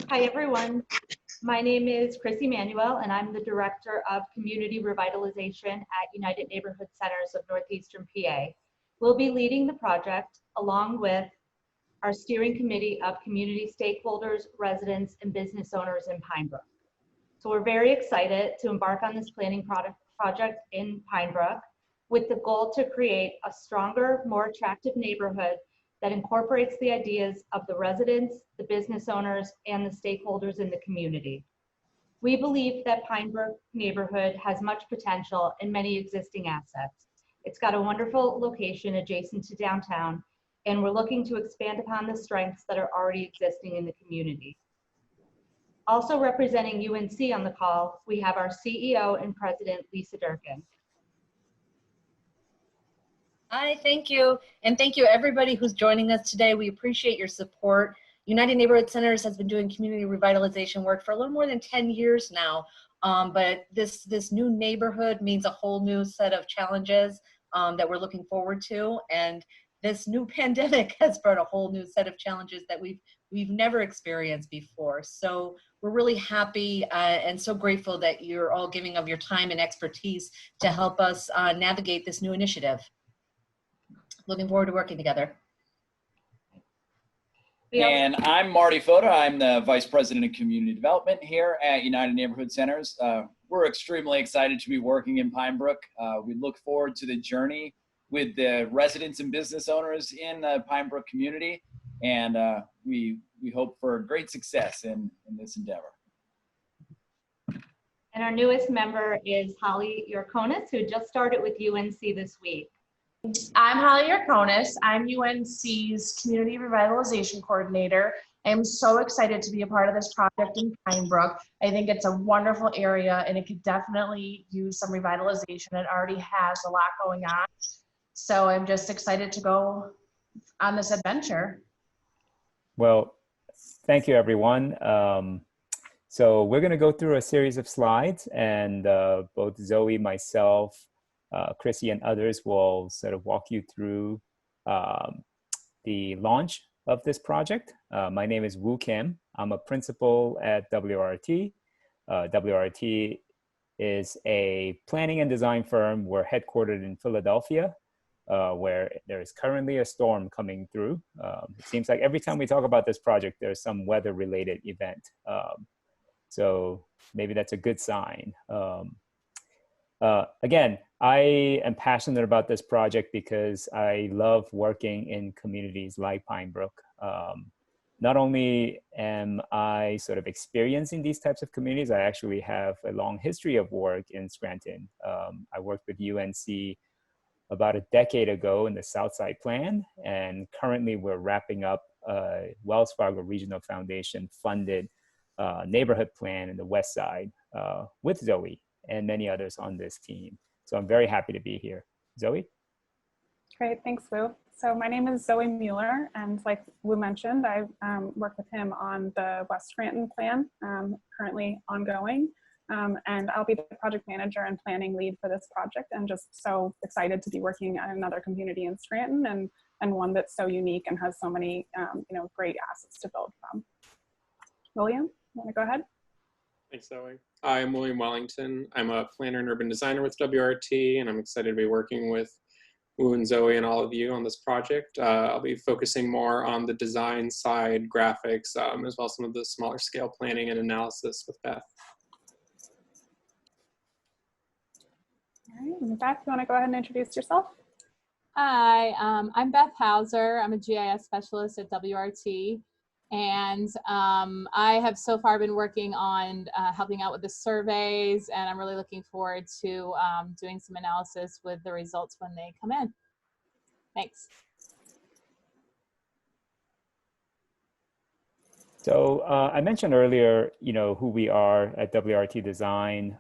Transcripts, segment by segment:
Hi, everyone. My name is Chrissy Manuel, and I'm the Director of Community Revitalization at United Neighborhood Centers of Northeastern PA. We'll be leading the project along with our steering committee of community stakeholders, residents, and business owners in Pine Brook. So we're very excited to embark on this planning project in Pine Brook with the goal to create a stronger, more attractive neighborhood that incorporates the ideas of the residents, the business owners, and the stakeholders in the community. We believe that Pine Brook neighborhood has much potential and many existing assets. It's got a wonderful location adjacent to downtown, and we're looking to expand upon the strengths that are already existing in the community. Also representing UNC on the call, we have our CEO and President, Lisa Durkin. Hi, thank you. And thank you everybody who's joining us today. We appreciate your support. United Neighborhood Centers has been doing community revitalization work for a little more than 10 years now. But this new neighborhood means a whole new set of challenges that we're looking forward to. And this new pandemic has brought a whole new set of challenges that we've never experienced before. So we're really happy and so grateful that you're all giving of your time and expertise to help us navigate this new initiative. Looking forward to working together. And I'm Marty Fota. I'm the Vice President of Community Development here at United Neighborhood Centers. We're extremely excited to be working in Pine Brook. We look forward to the journey with the residents and business owners in the Pine Brook community. And we hope for great success in this endeavor. And our newest member is Holly Yorkonis, who just started with UNC this week. I'm Holly Yorkonis. I'm UNC's Community Revitalization Coordinator. I'm so excited to be a part of this project in Pine Brook. I think it's a wonderful area and it could definitely use some revitalization. It already has a lot going on. So I'm just excited to go on this adventure. Well, thank you, everyone. So we're going to go through a series of slides, and both Zoe, myself, Chrissy, and others will sort of walk you through the launch of this project. My name is Woo Kim. I'm a principal at WRT. WRT is a planning and design firm. We're headquartered in Philadelphia, where there is currently a storm coming through. It seems like every time we talk about this project, there's some weather-related event. So maybe that's a good sign. Again, I am passionate about this project because I love working in communities like Pine Brook. Not only am I sort of experiencing these types of communities, I actually have a long history of work in Scranton. I worked with UNC about a decade ago in the Southside Plan, and currently we're wrapping up a Wells Fargo Regional Foundation funded neighborhood plan in the West Side with Zoe and many others on this team. So I'm very happy to be here. Zoe? Great, thanks, Woo. So my name is Zoe Mueller, and like Woo mentioned, I work with him on the West Scranton plan, currently ongoing. And I'll be the project manager and planning lead for this project, and just so excited to be working at another community in Scranton and one that's so unique and has so many great assets to build from. William, you want to go ahead? Thanks, Zoe. I'm William Wellington. I'm a planner and urban designer with WRT, and I'm excited to be working with Woo and Zoe and all of you on this project. I'll be focusing more on the design side, graphics, as well as some of the smaller scale planning and analysis with Beth. All right, Beth, you want to go ahead and introduce yourself? Hi, I'm Beth Hauser. I'm a GIS specialist at WRT. And I have so far been working on helping out with the surveys, and I'm really looking forward to doing some analysis with the results when they come in. Thanks. So I mentioned earlier, who we are at WRT Design.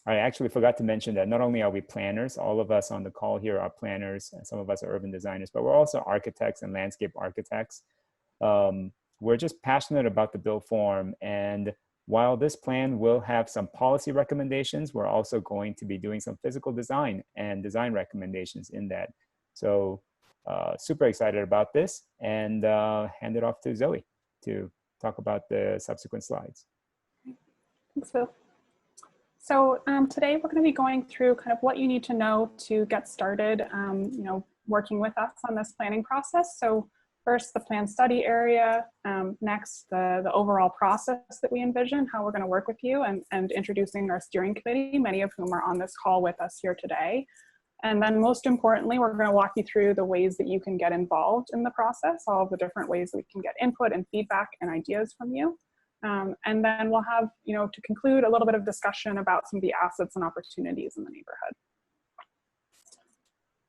I actually forgot to mention that not only are we planners, all of us on the call here are planners, and some of us are urban designers, but we're also architects and landscape architects. We're just passionate about the built form, and while this plan will have some policy recommendations, we're also going to be doing some physical design and design recommendations in that. So super excited about this, and hand it off to Zoe to talk about the subsequent slides. Thanks, Phil. So today we're going to be going through kind of what you need to know to get started, working with us on this planning process. So first, the plan study area, next, the overall process that we envision, how we're going to work with you, and introducing our steering committee, many of whom are on this call with us here today. And then most importantly, we're going to walk you through the ways that you can get involved in the process, all of the different ways that we can get input and feedback and ideas from you. And then we'll have, to conclude, a little bit of discussion about some of the assets and opportunities in the neighborhood.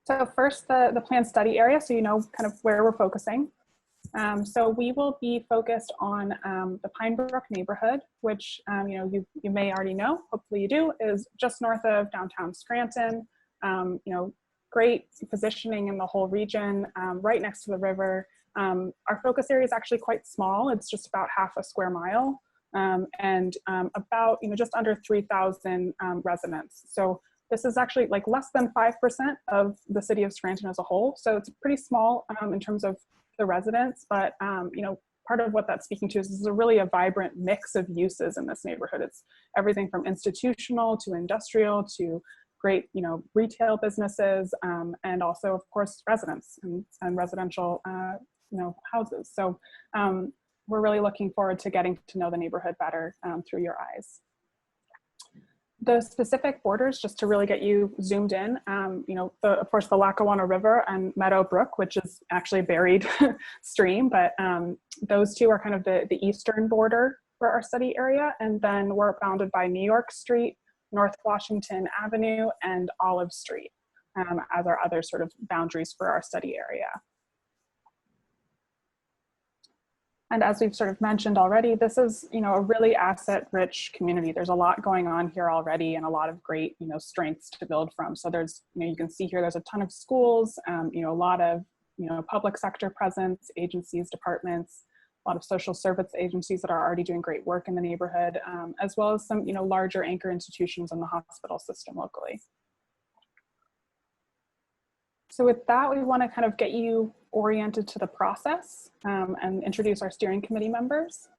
So first, the plan study area, so you know kind of where we're focusing. So we will be focused on the Pine Brook neighborhood, which you may already know, hopefully you do, is just north of downtown Scranton. Great positioning in the whole region, right next to the river. Our focus area is actually quite small. It's just about half a square mile, and about just under 3,000 residents. So this is actually like less than 5% of the city of Scranton as a whole. So it's pretty small in terms of the residents, but part of what that's speaking to is this is really a vibrant mix of uses in this neighborhood. It's everything from institutional to industrial to great, retail businesses, and also, of course, residents and residential, houses. So we're really looking forward to getting to know the neighborhood better through your eyes. The specific borders, just to really get you zoomed in, of course, the Lackawanna River and Meadow Brook, which is actually a buried stream, but those two are kind of the eastern border for our study area. And then we're bounded by New York Street, North Washington Avenue, and Olive Street as our other sort of boundaries for our study area. And as we've sort of mentioned already, this is, a really asset-rich community. There's a lot going on here already and a lot of great, strengths to build from. So there's, you can see here, there's a ton of schools, a lot of, public sector presence, agencies, departments, a lot of social service agencies that are already doing great work in the neighborhood, as well as some, larger anchor institutions in the hospital system locally. So with that, we want to kind of get you oriented to the process and introduce our steering committee members.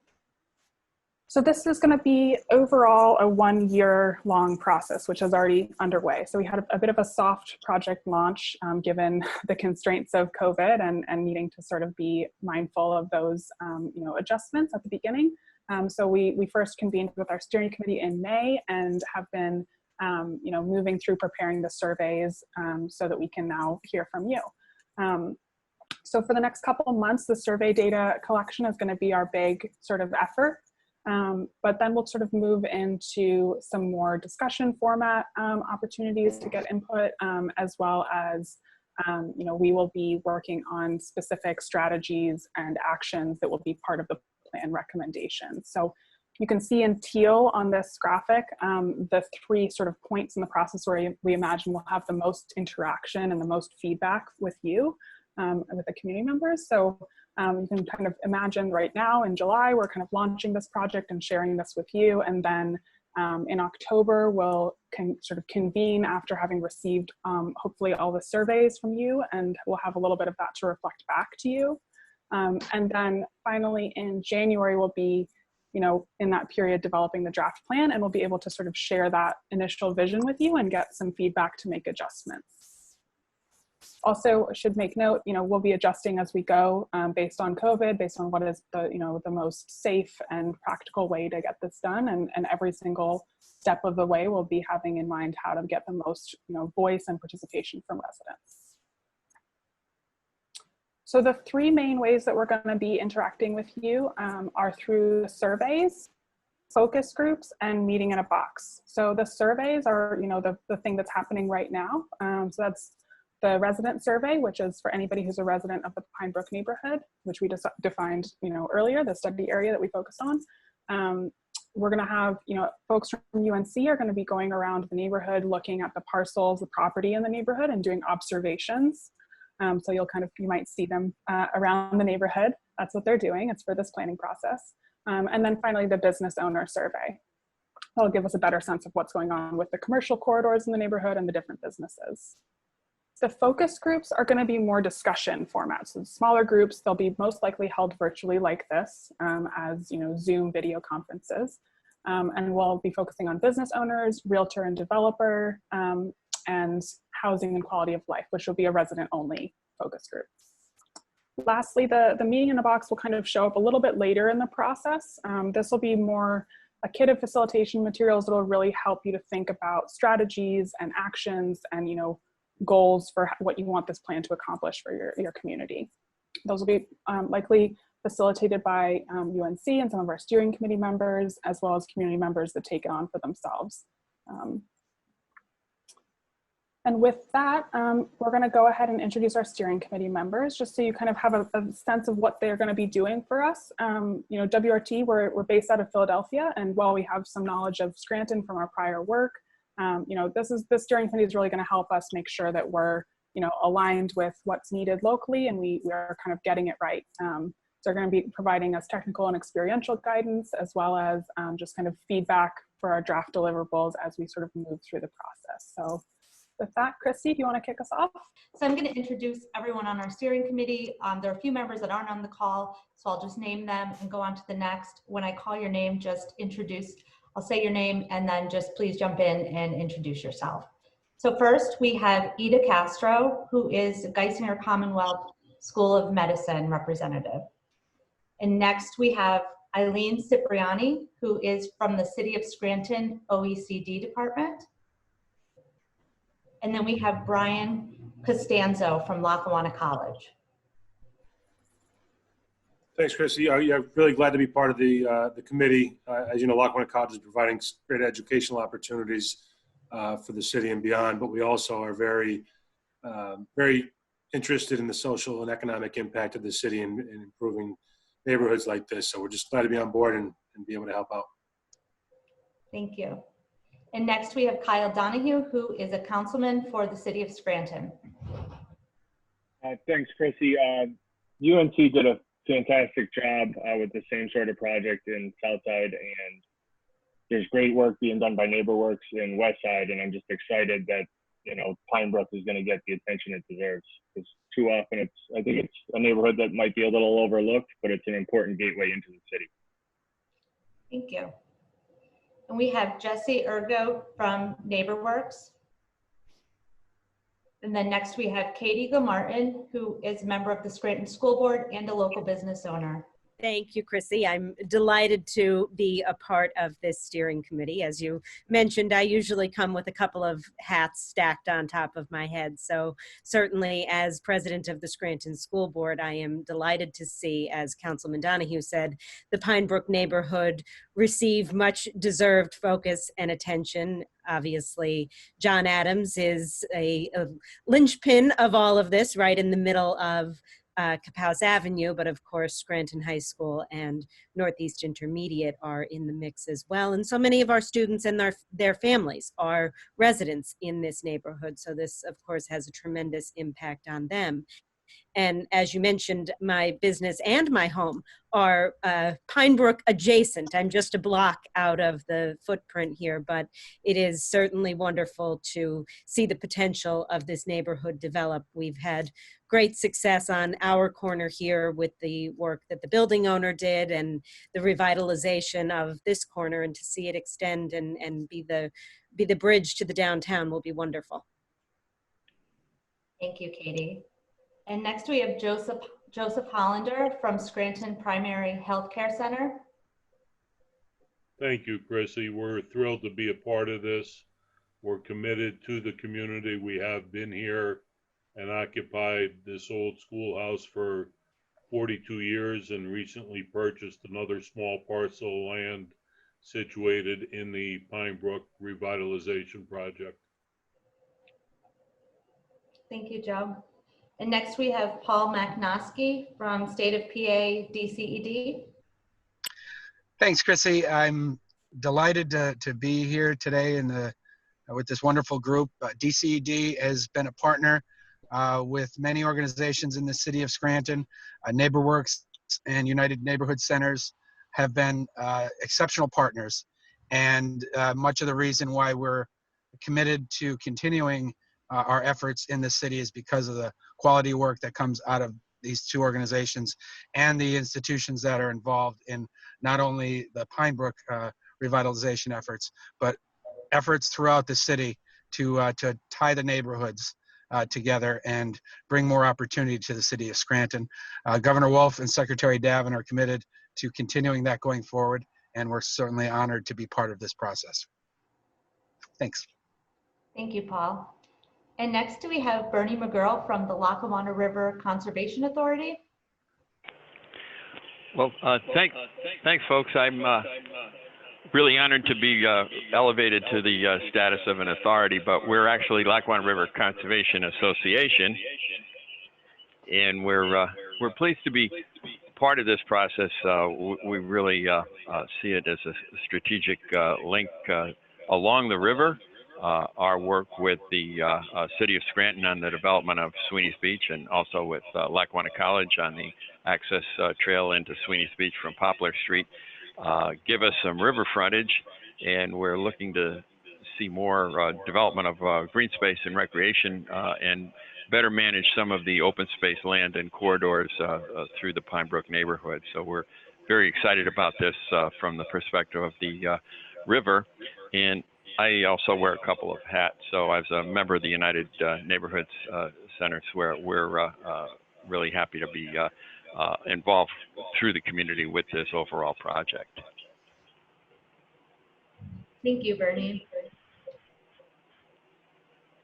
So this is going to be overall a 1-year-long process, which is already underway. So we had a bit of a soft project launch given the constraints of COVID and needing to sort of be mindful of those adjustments at the beginning. So we first convened with our steering committee in May and have been moving through preparing the surveys so that we can now hear from you. So for the next couple of months, the survey data collection is going to be our big sort of effort. But then we'll sort of move into some more discussion format opportunities to get input, as well as, we will be working on specific strategies and actions that will be part of the plan recommendations. So you can see in teal on this graphic, the 3 sort of points in the process where we imagine we'll have the most interaction and the most feedback with you, with the community members. So you can kind of imagine right now in July, we're kind of launching this project and sharing this with you. And then in October, we'll sort of convene after having received hopefully all the surveys from you, and we'll have a little bit of that to reflect back to you. And then finally in January, we'll be in that period developing the draft plan, and we'll be able to sort of share that initial vision with you and get some feedback to make adjustments. Also, I should make note, we'll be adjusting as we go based on COVID, based on what is the most safe and practical way to get this done. And every single step of the way we'll be having in mind how to get the most voice and participation from residents. So the 3 main ways that we're going to be interacting with you are through surveys, focus groups, and meeting in a box. So the surveys are, the thing that's happening right now. So that's the resident survey, which is for anybody who's a resident of the Pine Brook neighborhood, which we just defined, earlier, the study area that we focused on. We're going to have, folks from UNC are going to be going around the neighborhood, looking at the parcels, the property in the neighborhood, and doing observations. So you might see them around the neighborhood. That's what they're doing. It's for this planning process. And then finally, the business owner survey. That'll give us a better sense of what's going on with the commercial corridors in the neighborhood and the different businesses. The focus groups are going to be more discussion formats. So smaller groups, they'll be most likely held virtually like this, as Zoom video conferences. And we'll be focusing on business owners, realtor and developer, and housing and quality of life, which will be a resident-only focus group. Lastly, the meeting in a box will kind of show up a little bit later in the process. This will be more a kit of facilitation materials that will really help you to think about strategies and actions and goals for what you want this plan to accomplish for your community. Those will be likely facilitated by UNC and some of our steering committee members, as well as community members that take it on for themselves. And with that, we're going to go ahead and introduce our steering committee members, just so you kind of have a sense of what they're going to be doing for us. WRT, we're based out of Philadelphia, and while we have some knowledge of Scranton from our prior work, this steering committee is really going to help us make sure that we're aligned with what's needed locally, and we are kind of getting it right. So they're going to be providing us technical and experiential guidance, as well as just kind of feedback for our draft deliverables as we sort of move through the process. So with that, Christy, do you want to kick us off? So I'm going to introduce everyone on our steering committee. There are a few members that aren't on the call, so I'll just name them and go on to the next. When I call your name, just introduce. I'll say your name and then just please jump in and introduce yourself. So first we have Ida Castro, who is Geisinger Commonwealth School of Medicine representative. And next we have Eileen Cipriani, who is from the City of Scranton OECD department. And then we have Brian Costanzo from Lackawanna College. Thanks, Chrissy. Yeah, really glad to be part of the committee. As you know, Lackawanna College is providing great educational opportunities for the city and beyond, but we also are very, very interested in the social and economic impact of the city and improving neighborhoods like this. So we're just glad to be on board and be able to help out. Thank you. And next we have Kyle Donahue, who is a councilman for the City of Scranton. Thanks, Chrissy. UNC did a fantastic job with the same sort of project in Southside, and there's great work being done by NeighborWorks in Westside, and I'm just excited that Pine Brook is going to get the attention it deserves. Because too often I think it's a neighborhood that might be a little overlooked, but it's an important gateway into the city. Thank you. And we have Jesse Ergo from NeighborWorks. And then next we have Katie Gilmartin, who is a member of the Scranton School Board and a local business owner. Thank you, Chrissy. I'm delighted to be a part of this steering committee. As you mentioned, I usually come with a couple of hats stacked on top of my head. So certainly as president of the Scranton School Board, I am delighted to see, as Councilman Donahue said, the Pine Brook neighborhood receive much deserved focus and attention. Obviously, John Adams is a linchpin of all of this, right in the middle of Capouse Avenue, but of course Scranton High School and Northeast Intermediate are in the mix as well. And so many of our students and their families are residents in this neighborhood. So this, of course, has a tremendous impact on them. And as you mentioned, my business and my home are Pine Brook adjacent. I'm just a block out of the footprint here, but it is certainly wonderful to see the potential of this neighborhood develop. We've had great success on our corner here with the work that the building owner did and the revitalization of this corner, and to see it extend and be the bridge to the downtown will be wonderful. Thank you, Katie. And next we have Joseph Hollander from Scranton Primary Healthcare Center. Thank you, Chrissy. We're thrilled to be a part of this. We're committed to the community. We have been here and occupied this old schoolhouse for 42 years and recently purchased another small parcel of land situated in the Pine Brook Revitalization Project. Thank you, Joe. And next we have Paul Macnosky from State of PA DCED. Thanks, Chrissy. I'm delighted to be here today with this wonderful group. DCED has been a partner with many organizations in the city of Scranton. NeighborWorks and United Neighborhood Centers have been exceptional partners, and much of the reason why we're committed to continuing our efforts in the city is because of the quality work that comes out of these two organizations and the institutions that are involved in not only the Pine Brook revitalization efforts, but efforts throughout the city to tie the neighborhoods together and bring more opportunity to the city of Scranton. Governor Wolf and Secretary Davin are committed to continuing that going forward, and we're certainly honored to be part of this process. Thanks. Thank you, Paul. And next we have Bernie McGurl from the Lackawanna River Conservation Authority. Well, thanks, folks. I'm really honored to be elevated to the status of an authority, but we're actually Lackawanna River Conservation Association, and we're pleased to be part of this process. We really see it as a strategic link along the river. Our work with the City of Scranton on the development of Sweeney's Beach, and also with Lackawanna College on the access trail into Sweeney's Beach from Poplar Street, give us some river frontage, and we're looking to see more development of green space and recreation, and better manage some of the open space land and corridors through the Pine Brook neighborhood. So we're very excited about this from the perspective of the river. And I also wear a couple of hats. So as a member of the United Neighborhoods Centers, where we're really happy to be involved through the community with this overall project. Thank you, Bernie.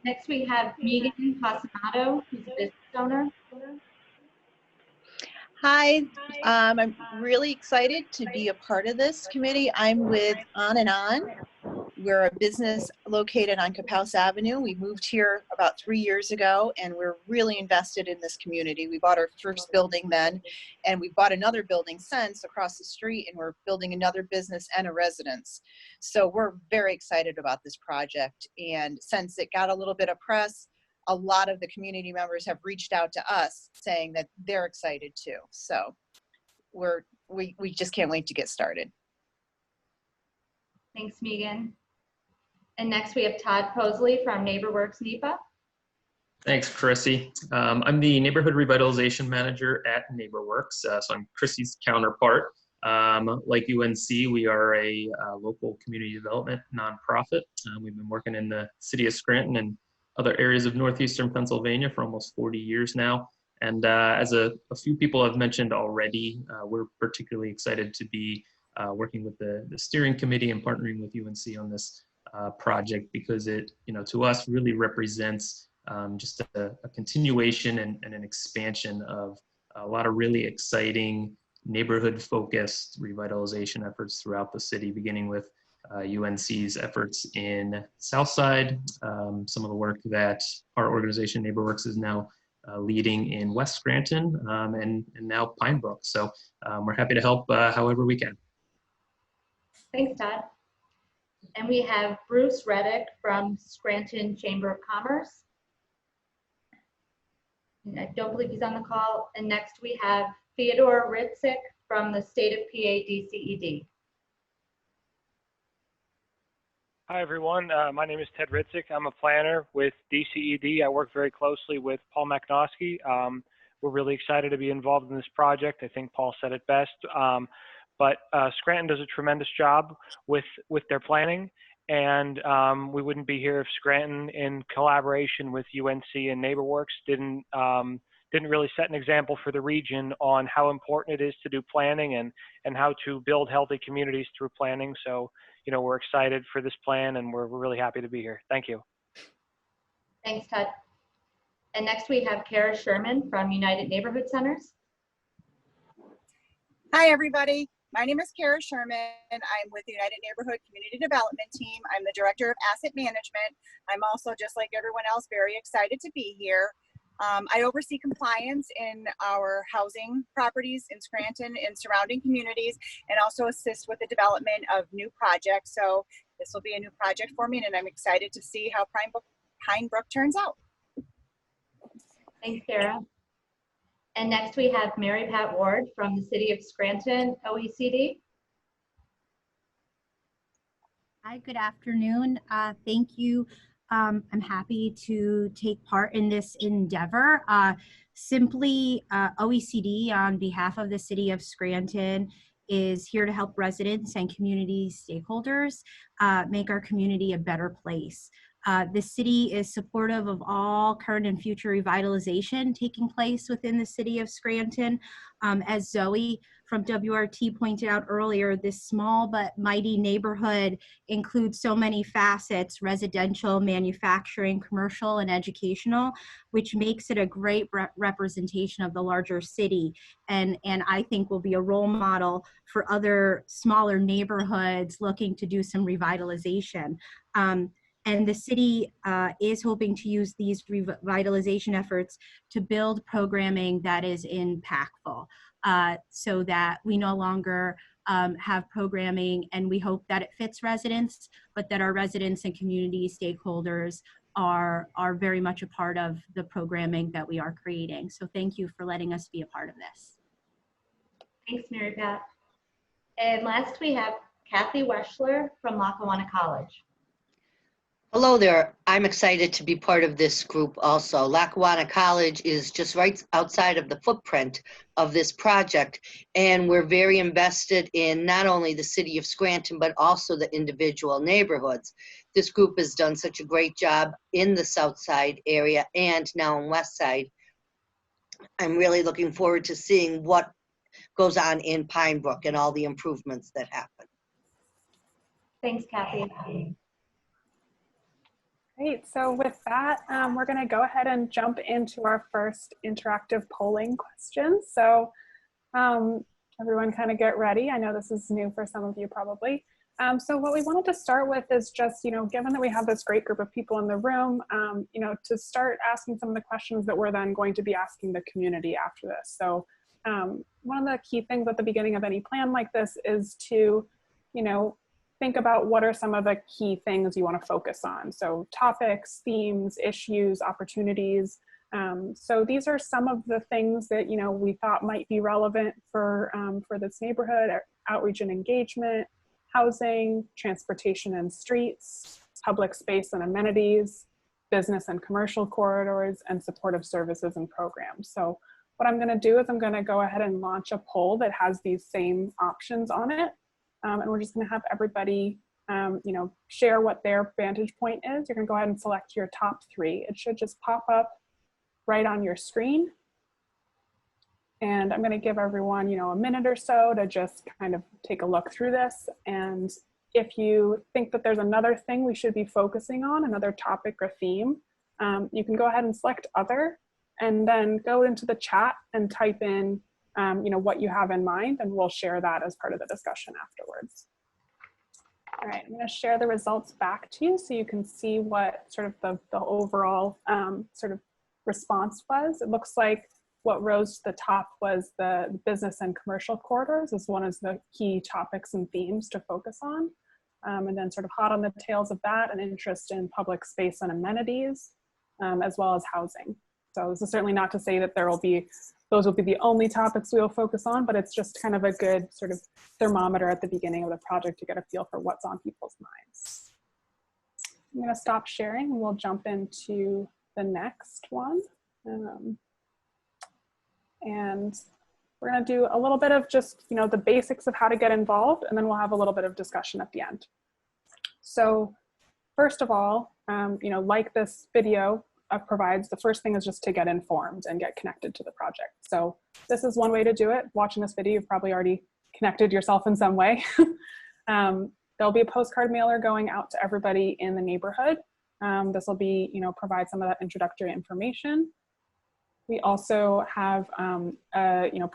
Next we have Megan Pasamato, who's a business owner. Hi, I'm really excited to be a part of this committee. I'm with On and On. We're a business located on Capouse Avenue. We moved here about 3 years ago, and we're really invested in this community. We bought our first building then, and we bought another building since across the street, and we're building another business and a residence. So we're very excited about this project. And since it got a little bit of press, a lot of the community members have reached out to us saying that they're excited too. So we just can't wait to get started. Thanks, Megan. And next we have Todd Posley from NeighborWorks NEPA. Thanks, Chrissy. I'm the Neighborhood Revitalization Manager at NeighborWorks, so I'm Chrissy's counterpart. Like UNC, we are a local community development nonprofit. We've been working in the city of Scranton and other areas of northeastern Pennsylvania for almost 40 years now. And as a few people have mentioned already, we're particularly excited to be working with the steering committee and partnering with UNC on this project, because it, to us really represents just a continuation and an expansion of a lot of really exciting neighborhood-focused revitalization efforts throughout the city, beginning with UNC's efforts in Southside, some of the work that our organization NeighborWorks is now leading in West Scranton, and now Pine Brook. So we're happy to help however we can. Thanks, Todd. And we have Bruce Reddick from Scranton Chamber of Commerce. And I don't believe he's on the call. And next we have Theodore Ritzik from the State of PA DCED. Hi, everyone. My name is Ted Ritzik. I'm a planner with DCED. I work very closely with Paul Maknowski. We're really excited to be involved in this project. I think Paul said it best. But Scranton does a tremendous job with their planning, and we wouldn't be here if Scranton, in collaboration with UNC and NeighborWorks, didn't really set an example for the region on how important it is to do planning and how to build healthy communities through planning. So, we're excited for this plan, and we're really happy to be here. Thank you. Thanks, Todd. And next we have Kara Sherman from United Neighborhood Centers. Hi, everybody. My name is Kara Sherman. I'm with the United Neighborhood Community Development Team. I'm the Director of Asset Management. I'm also, just like everyone else, very excited to be here. I oversee compliance in our housing properties in Scranton and surrounding communities, and also assist with the development of new projects. So this will be a new project for me, and I'm excited to see how Pine Brook turns out. Thanks, Sarah. And next we have Mary Pat Ward from the City of Scranton OECD. Hi, good afternoon. Thank you I'm happy to take part in this endeavor. Simply, OECD, on behalf of the City of Scranton, is here to help residents and community stakeholders make our community a better place. The city is supportive of all current and future revitalization taking place within the City of Scranton. As Zoe from WRT pointed out earlier, this small but mighty neighborhood includes so many facets: residential, manufacturing, commercial, and educational, which makes it a great representation of the larger city, and I think will be a role model for other smaller neighborhoods looking to do some revitalization. And the city is hoping to use these revitalization efforts to build programming that is impactful, so that we no longer have programming, and we hope that it fits residents, but that our residents and community stakeholders are very much a part of the programming that we are creating. So thank you for letting us be a part of this. Thanks, Mary Pat. And last we have Kathy Weschler from Lackawanna College. Hello there. I'm excited to be part of this group also. Lackawanna College is just right outside of the footprint of this project, and we're very invested in not only the city of Scranton, but also the individual neighborhoods. This group has done such a great job in the South Side area and now in West Side. I'm really looking forward to seeing what goes on in Pine Brook and all the improvements that happen. Thanks, Kathy. Great, so with that, we're gonna go ahead and jump into our first interactive polling question. So everyone kind of get ready. I know this is new for some of you probably. So what we wanted to start with is just, given that we have this great group of people in the room, to start asking some of the questions that we're then going to be asking the community after this. So one of the key things at the beginning of any plan like this is to, think about what are some of the key things you want to focus on. So topics, themes, issues, opportunities. So these are some of the things that, we thought might be relevant for this neighborhood: outreach and engagement, housing, transportation and streets, public space and amenities, business and commercial corridors, and supportive services and programs. So what I'm going to do is I'm going to go ahead and launch a poll that has these same options on it. And we're just going to have everybody, share what their vantage point is. You're going to go ahead and select your top 3. It should just pop up right on your screen. And I'm going to give everyone, a minute or so to just kind of take a look through this. And if you think that there's another thing we should be focusing on, another topic or theme, you can go ahead and select other, and then go into the chat and type in what you have in mind, and we'll share that as part of the discussion afterwards. All right, I'm going to share the results back to you so you can see what sort of the overall sort of response was. It looks like what rose to the top was the business and commercial corridors as one of the key topics and themes to focus on. And then sort of hot on the tails of that, an interest in public space and amenities, as well as housing. So this is certainly not to say that those will be the only topics we will focus on, but it's just kind of a good sort of thermometer at the beginning of the project to get a feel for what's on people's minds. I'm going to stop sharing and we'll jump into the next one. And we're going to do a little bit of just, the basics of how to get involved, and then we'll have a little bit of discussion at the end. So first of all, like this video provides, the first thing is just to get informed and get connected to the project. So this is one way to do it. Watching this video, you've probably already connected yourself in some way. There'll be a postcard mailer going out to everybody in the neighborhood. This will be, provide some of that introductory information. We also have a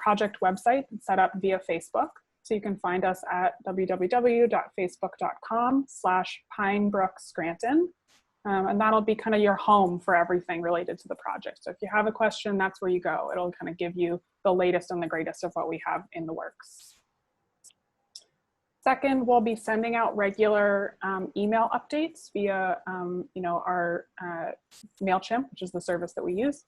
project website set up via Facebook. So you can find us at www.facebook.com/PinebrookScranton. And that'll be kind of your home for everything related to the project. So if you have a question, that's where you go. It'll kind of give you the latest and the greatest of what we have in the works. Second, we'll be sending out regular email updates via our MailChimp, which is the service that we use.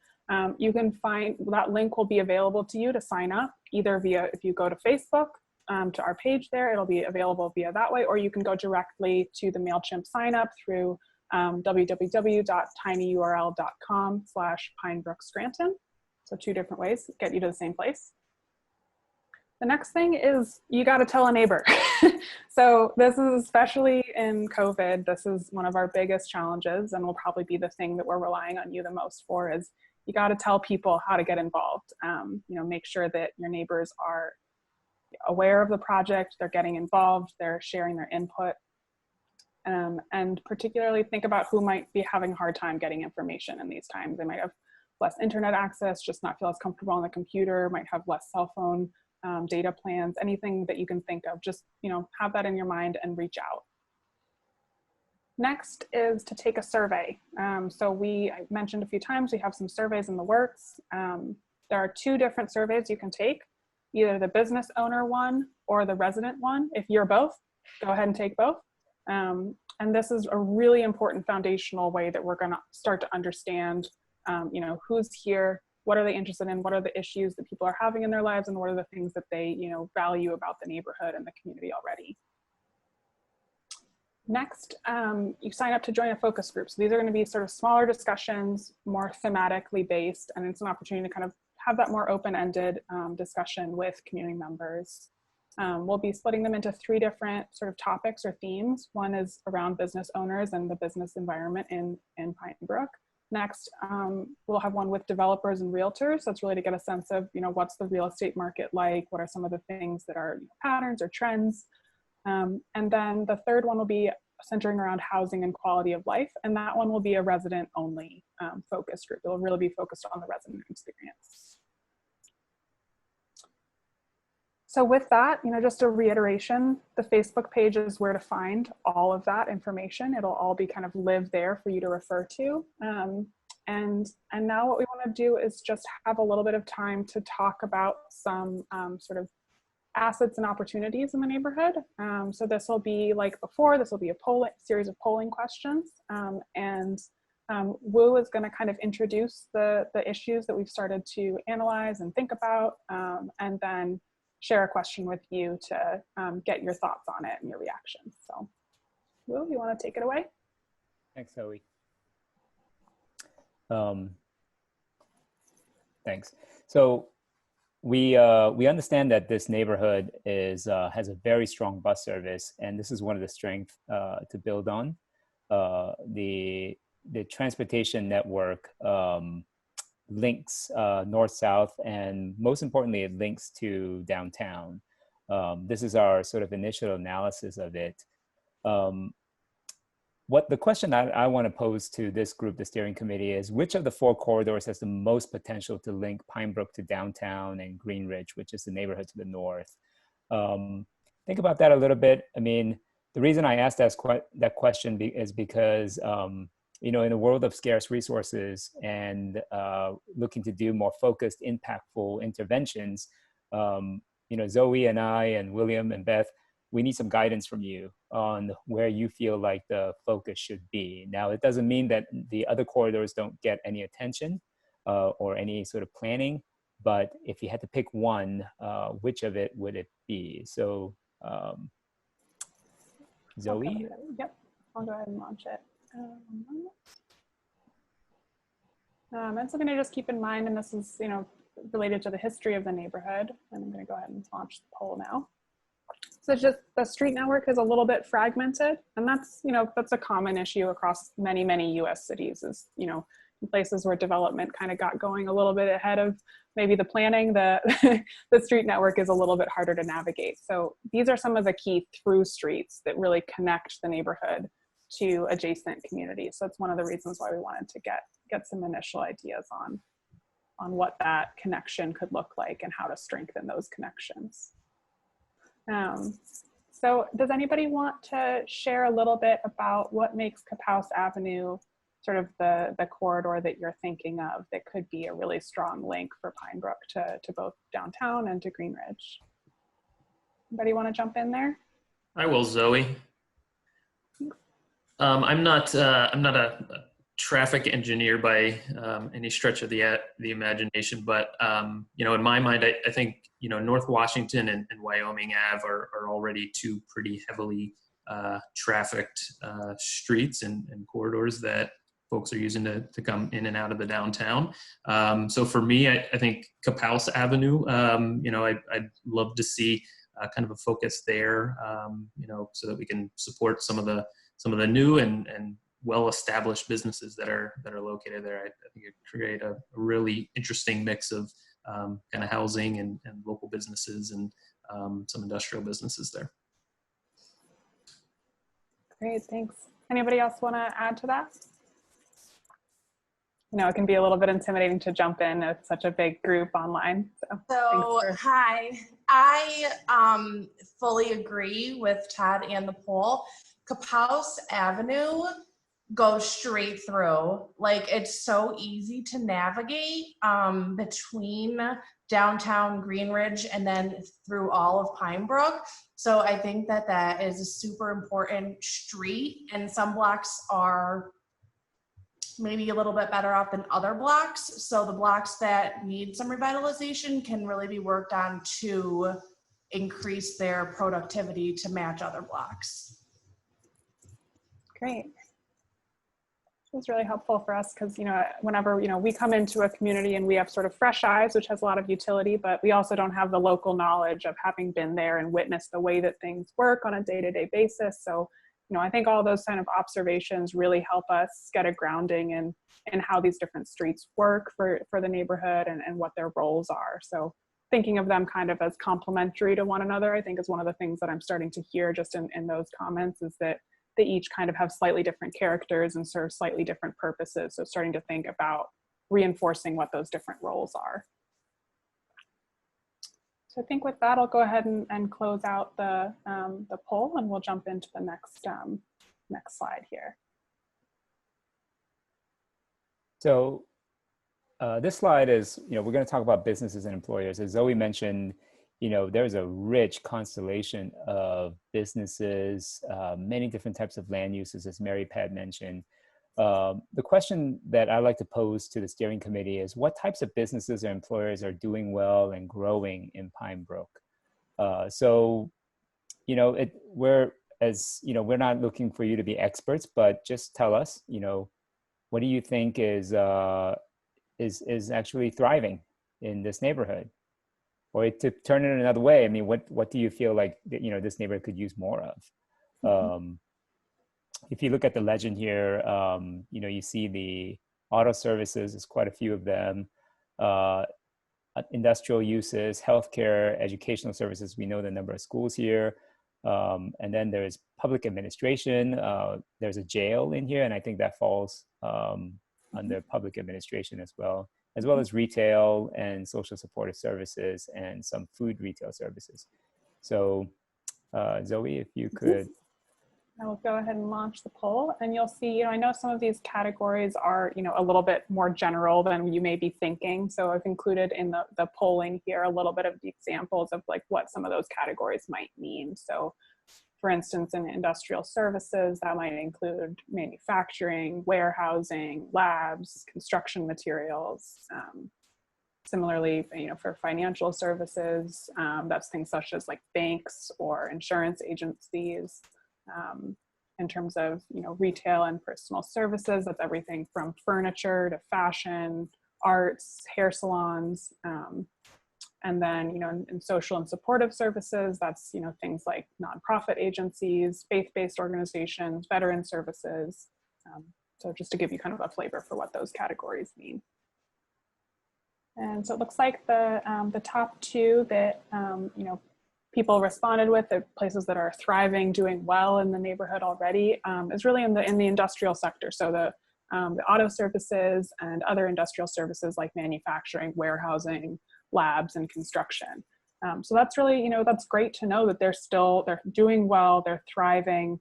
You can find, that link will be available to you to sign up, either via, if you go to Facebook, to our page there, it'll be available via that way, or you can go directly to the MailChimp sign up through www.tinyurl.com/PinebrookScranton. So 2 different ways to get you to the same place. The next thing is you got to tell a neighbor. So this is especially in COVID, this is one of our biggest challenges and will probably be the thing that we're relying on you the most for is you got to tell people how to get involved. Make sure that your neighbors are aware of the project, they're getting involved, they're sharing their input. And particularly think about who might be having a hard time getting information in these times. They might have less internet access, just not feel as comfortable on the computer, might have less cell phone data plans, anything that you can think of, just have that in your mind and reach out. Next is to take a survey. I mentioned a few times, we have some surveys in the works. There are 2 different surveys you can take, either the business owner one or the resident one. If you're both, go ahead and take both. And this is a really important foundational way that we're gonna start to understand who's here, what are they interested in, what are the issues that people are having in their lives, and what are the things that they value about the neighborhood and the community already. Next, you sign up to join a focus group. So these are going to be sort of smaller discussions, more thematically based, and it's an opportunity to kind of have that more open-ended discussion with community members. We'll be splitting them into 3 different sort of topics or themes. One is around business owners and the business environment in Pine Brook. Next, we'll have one with developers and realtors. That's really to get a sense of, what's the real estate market like? What are some of the things that are patterns or trends? And then the third one will be centering around housing and quality of life. And that one will be a resident only focus group. It'll really be focused on the resident experience. So with that, just a reiteration, the Facebook page is where to find all of that information. It'll all be kind of live there for you to refer to. And now what we want to do is just have a little bit of time to talk about some sort of assets and opportunities in the neighborhood. So this will be like before, this will be a series of polling questions. Wu is going to kind of introduce the issues that we've started to analyze and think about, and then share a question with you to get your thoughts on it and your reactions. So Wu, you want to take it away? Thanks, Zoe. Thanks. So we understand that this neighborhood has a very strong bus service, and this is one of the strengths to build on. The transportation network links north-south, and most importantly, it links to downtown. This is our sort of initial analysis of it. What the question I want to pose to this group, the steering committee, is which of the 4 corridors has the most potential to link Pine Brook to downtown and Greenridge, which is the neighborhood to the north? Think about that a little bit. I mean, the reason I asked that question is because, in a world of scarce resources and looking to do more focused, impactful interventions, Zoe and I and William and Beth, we need some guidance from you on where you feel like the focus should be. Now, it doesn't mean that the other corridors don't get any attention or any sort of planning, but if you had to pick one, which of it would it be? So, Zoe? Okay. Yep, I'll go ahead and launch it. And so I'm going to just keep in mind, and this is, related to the history of the neighborhood, and I'm going to go ahead and launch the poll now. So it's just the street network is a little bit fragmented, and that's, that's a common issue across many, many US cities is, in places where development kind of got going a little bit ahead of maybe the planning, the street network is a little bit harder to navigate. So these are some of the key through streets that really connect the neighborhood to adjacent communities. So it's one of the reasons why we wanted to get some initial ideas on what that connection could look like and how to strengthen those connections. So does anybody want to share a little bit about what makes Capaus Avenue sort of the corridor that you're thinking of that could be a really strong link for Pine Brook to both downtown and to Greenridge? Anybody want to jump in there? I will, Zoe. I'm not a traffic engineer by any stretch of the imagination, but in my mind, I think North Washington and Wyoming Ave are already 2 pretty heavily trafficked streets and corridors that folks are using to come in and out of the downtown. So for me, I think Capaus Avenue, I'd love to see kind of a focus there, so that we can support some of the new and well-established businesses that are located there. I think it create a really interesting mix of kind of housing and local businesses and some industrial businesses there. Great, thanks. Anybody else want to add to that? It can be a little bit intimidating to jump in. It's such a big group online. So hi, I fully agree with Todd and the poll. Capaus Avenue goes straight through. Like, it's so easy to navigate between downtown Greenridge and then through all of Pine Brook. So I think that is a super important street, and some blocks are maybe a little bit better off than other blocks. So the blocks that need some revitalization can really be worked on to increase their productivity to match other blocks. Great. It was really helpful for us because, whenever, we come into a community and we have sort of fresh eyes, which has a lot of utility, but we also don't have the local knowledge of having been there and witnessed the way that things work on a day-to-day basis. So, I think all those kind of observations really help us get a grounding in how these different streets work for the neighborhood and what their roles are. So thinking of them kind of as complementary to one another, I think is one of the things that I'm starting to hear just in those comments, is that they each kind of have slightly different characters and serve slightly different purposes. So starting to think about reinforcing what those different roles are. So I think with that, I'll go ahead and close out the poll, and we'll jump into the next slide here. So this slide is, we're going to talk about businesses and employers. As Zoe mentioned, there's a rich constellation of businesses, many different types of land uses, as Mary Pat mentioned. The question that I like to pose to the steering committee is, what types of businesses or employers are doing well and growing in Pine Brook? We're not looking for you to be experts, but just tell us, what do you think is actually thriving in this neighborhood? Or to turn it another way, I mean, what do you feel like this neighborhood could use more of? If you look at the legend here, you see the auto services, there's quite a few of them, industrial uses, healthcare, educational services. We know the number of schools here. And then there's public administration. There's a jail in here, and I think that falls under public administration as well as retail and social supportive services and some food retail services. So Zoe, if you could. I will go ahead and launch the poll, and you'll see, I know some of these categories are, a little bit more general than you may be thinking. So I've included in the polling here a little bit of the examples of like what some of those categories might mean. So for instance, in industrial services, that might include manufacturing, warehousing, labs, construction materials. Similarly, for financial services, that's things such as like banks or insurance agencies. In terms of retail and personal services, that's everything from furniture to fashion, arts, hair salons, and then in social and supportive services, that's things like nonprofit agencies, faith-based organizations, veteran services. So just to give you kind of a flavor for what those categories mean. And so it looks like the top two that people responded with, the places that are thriving, doing well in the neighborhood already, is really in the industrial sector. So the auto services and other industrial services like manufacturing, warehousing, labs, and construction. So that's really, that's great to know that they're doing well, they're thriving.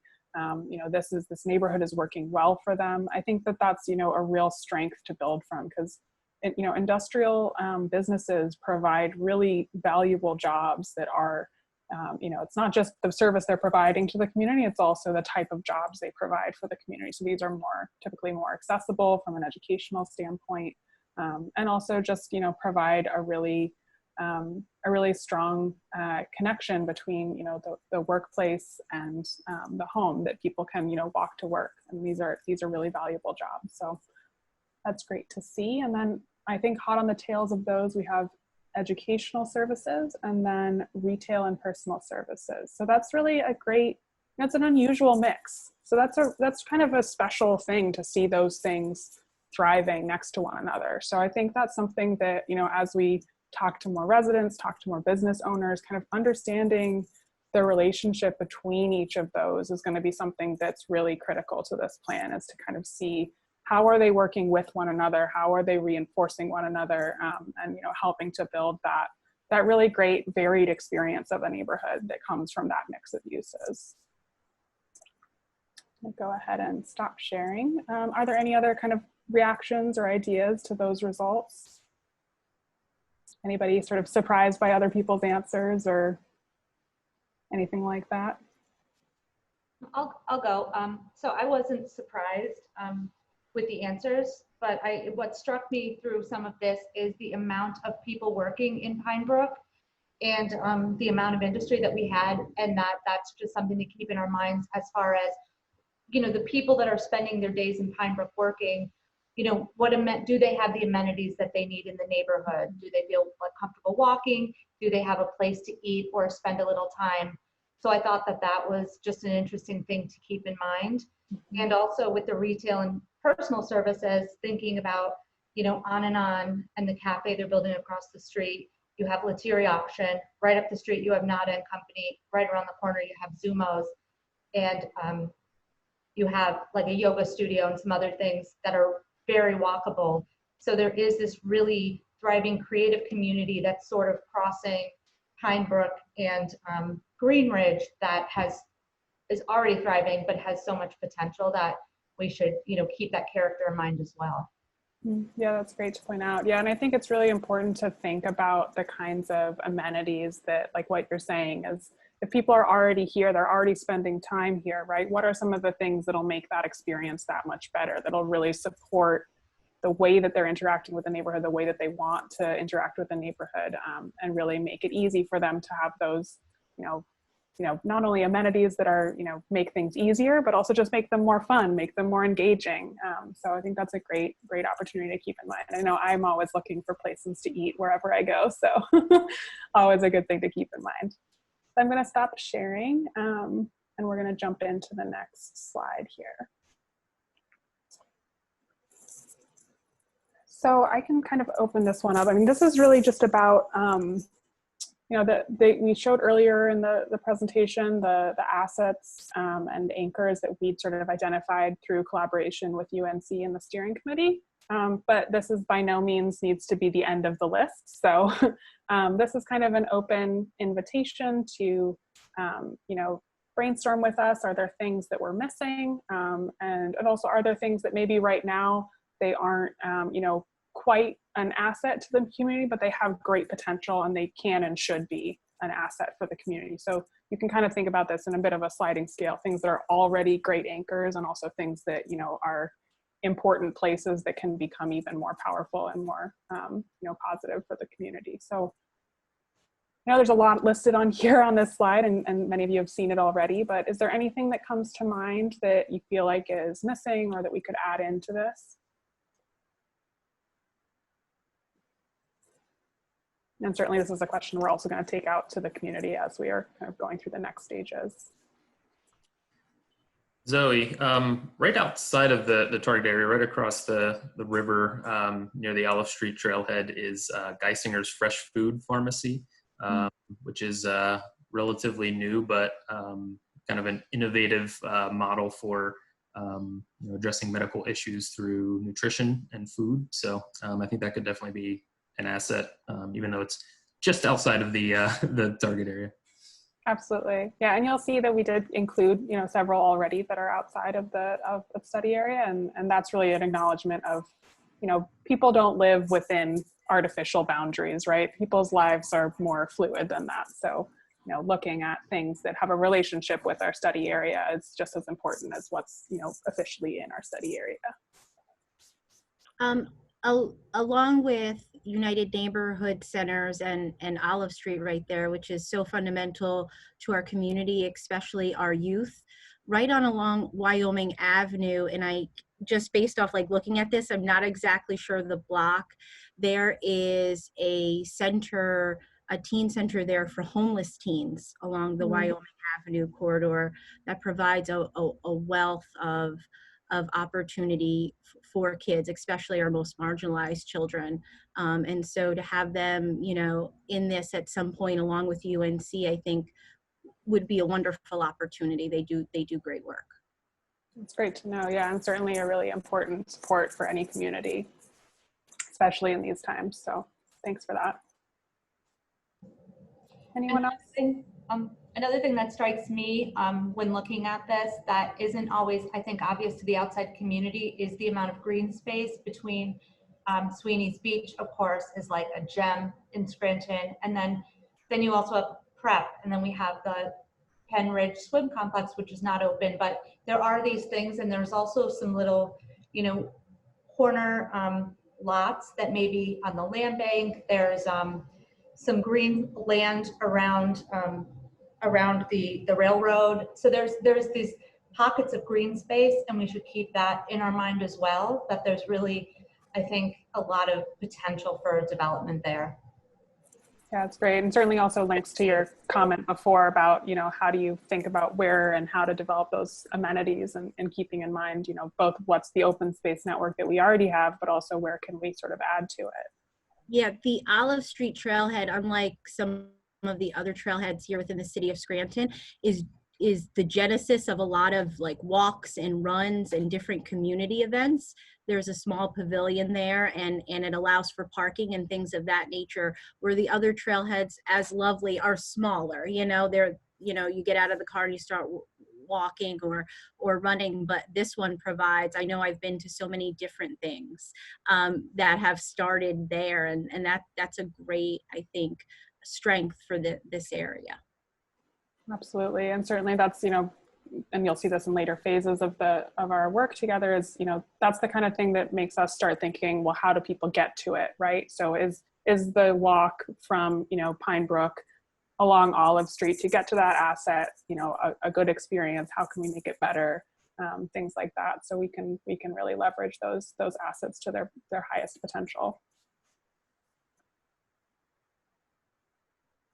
This neighborhood is working well for them. I think that that's, a real strength to build from, because industrial businesses provide really valuable jobs that are, it's not just the service they're providing to the community, it's also the type of jobs they provide for the community. So these are typically more accessible from an educational standpoint, and also just, provide a really a really strong connection between, the workplace and the home, that people can, walk to work. And these are really valuable jobs. So that's great to see. And then I think hot on the tails of those, we have educational services and then retail and personal services. So that's really a great, it's an unusual mix. So that's kind of a special thing to see those things thriving next to one another. So I think that's something that, as we talk to more residents, talk to more business owners, kind of understanding the relationship between each of those is going to be something that's really critical to this plan, is to kind of see how are they working with one another, how are they reinforcing one another, and helping to build that really great varied experience of a neighborhood that comes from that mix of uses. I'll go ahead and stop sharing. Are there any other kind of reactions or ideas to those results? Anybody sort of surprised by other people's answers or anything like that? I'll go. So I wasn't surprised with the answers, but what struck me through some of this is the amount of people working in Pine Brook and the amount of industry that we had, and that's just something to keep in our minds as far as, the people that are spending their days in Pine Brook working, do they have the amenities that they need in the neighborhood? Do they feel comfortable walking? Do they have a place to eat or spend a little time? So I thought that was just an interesting thing to keep in mind. And also with the retail and personal services, thinking about, On and On and the cafe they're building across the street. You have Lettieri Auction. Right up the street, you have Nada and Company. Right around the corner, you have Zumos. And you have like a yoga studio and some other things that are very walkable. So there is this really thriving creative community that's sort of crossing Pine Brook and Green Ridge that is already thriving, but has so much potential that we should, keep that character in mind as well. Yeah, that's great to point out. Yeah, and I think it's really important to think about the kinds of amenities that, like what you're saying, is if people are already here, they're already spending time here, right? What are some of the things that'll make that experience that much better, that'll really support the way that they're interacting with the neighborhood, the way that they want to interact with the neighborhood, and really make it easy for them to have those, not only amenities that are, make things easier, but also just make them more fun, make them more engaging. So I think that's a great opportunity to keep in mind. I know I'm always looking for places to eat wherever I go, so always a good thing to keep in mind. So I'm going to stop sharing, and we're going to jump into the next slide here. So I can kind of open this one up. I mean, this is really just about, we showed earlier in the presentation, the assets and anchors that we'd sort of identified through collaboration with UNC and the steering committee. But this is by no means needs to be the end of the list. So this is kind of an open invitation to, brainstorm with us. Are there things that we're missing? And also, are there things that maybe right now they aren't, quite an asset to the community, but they have great potential and they can and should be an asset for the community. So you can kind of think about this in a bit of a sliding scale, things that are already great anchors and also things that, are important places that can become even more powerful and more, positive for the community. So, there's a lot listed on here on this slide, and many of you have seen it already, but is there anything that comes to mind that you feel like is missing or that we could add into this? And certainly this is a question we're also going to take out to the community as we are kind of going through the next stages. Zoe, right outside of the target area, right across the river near the Olive Street trailhead is Geisinger's Fresh Food Pharmacy, which is relatively new, but kind of an innovative model for addressing medical issues through nutrition and food. So I think that could definitely be an asset, even though it's just outside of the target area. Absolutely, yeah, and you'll see that we did include several already that are outside of the study area, and that's really an acknowledgement of people don't live within artificial boundaries, right? People's lives are more fluid than that. So looking at things that have a relationship with our study area is just as important as what's officially in our study area. Along with United Neighborhood Centers and Olive Street right there, which is so fundamental to our community, especially our youth, right on along Wyoming Avenue. And I just based off like looking at this, I'm not exactly sure the block. There is a center, a teen center there for homeless teens along the Wyoming Avenue corridor that provides a wealth of opportunity for kids, especially our most marginalized children. And so to have them, you know, in this at some point along with UNC, I think would be a wonderful opportunity. They do great work. It's great to know. Yeah, and certainly a really important support for any community, especially in these times. So thanks for that. Anyone else? Another thing that strikes me when looking at this that isn't always, I think, obvious to the outside community is the amount of green space between Sweeney's Beach, of course, is like a gem in Scranton. And then you also have Prep, and then we have the Penn Ridge Swim Complex, which is not open. But there are these things, and there's also some little, you know, corner lots that may be on the land bank. There's some green land around the railroad. So there's these pockets of green space, and we should keep that in our mind as well, that there's really, I think, a lot of potential for development there. Yeah, it's great. And certainly also links to your comment before about, you know, how do you think about where and how to develop those amenities, and keeping in mind, you know, both what's the open space network that we already have, but also where can we sort of add to it. Yeah, the Olive Street trailhead, unlike some of the other trailheads here within the city of Scranton, is the genesis of a lot of like walks and runs and different community events. There's a small pavilion there, and it allows for parking and things of that nature, where the other trailheads, as lovely, are smaller. You know, they're, you know, you get out of the car and you start walking or running, but this one provides, I know I've been to so many different things that have started there, and that's a great, I think, strength for this area. Absolutely. And certainly that's, you know, and you'll see this in later phases of our work together, is, you know, that's the kind of thing that makes us start thinking, well, how do people get to it, right? So is the walk from, you know, Pine Brook along Olive Street to get to that asset, you know, a good experience? How can we make it better? Things like that. So we can really leverage those assets to their highest potential.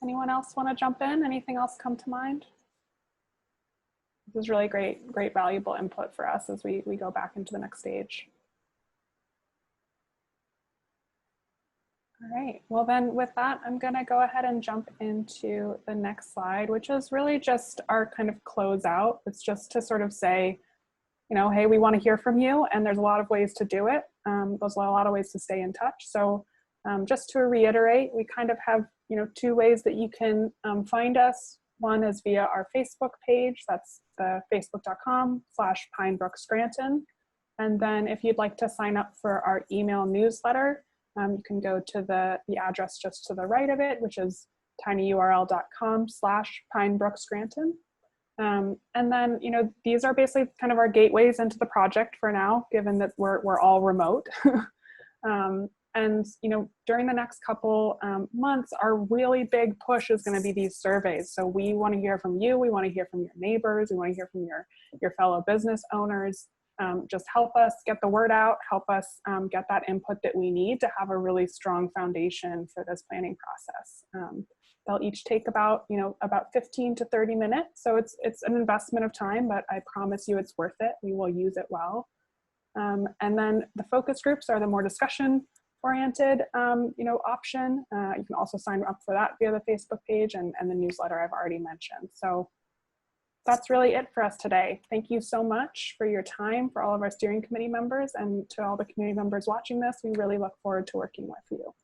Anyone else want to jump in? Anything else come to mind? This is really great valuable input for us as we go back into the next stage. All right, well then with that, I'm gonna go ahead and jump into the next slide, which is really just our kind of closeout. It's just to sort of say, you know, hey, we want to hear from you, and there's a lot of ways to do it. There's a lot of ways to stay in touch. So just to reiterate, we kind of have, you know, two ways that you can find us. One is via our Facebook page. That's the facebook.com/PinebrookScranton. And then if you'd like to sign up for our email newsletter, you can go to the address just to the right of it, which is tinyurl.com/PinebrookScranton. And then, you know, these are basically kind of our gateways into the project for now, given that we're all remote. And, you know, during the next couple months, our really big push is going to be these surveys. So we want to hear from you. We want to hear from your neighbors. We want to hear from your fellow business owners. Just help us get the word out. Help us get that input that we need to have a really strong foundation for this planning process. They'll each take about 15 to 30 minutes. So it's an investment of time, but I promise you it's worth it. We will use it well. And then the focus groups are the more discussion oriented option. You can also sign up for that via the Facebook page and the newsletter I've already mentioned. So that's really it for us today. Thank you so much for your time, for all of our steering committee members, and to all the community members watching this. We really look forward to working with you.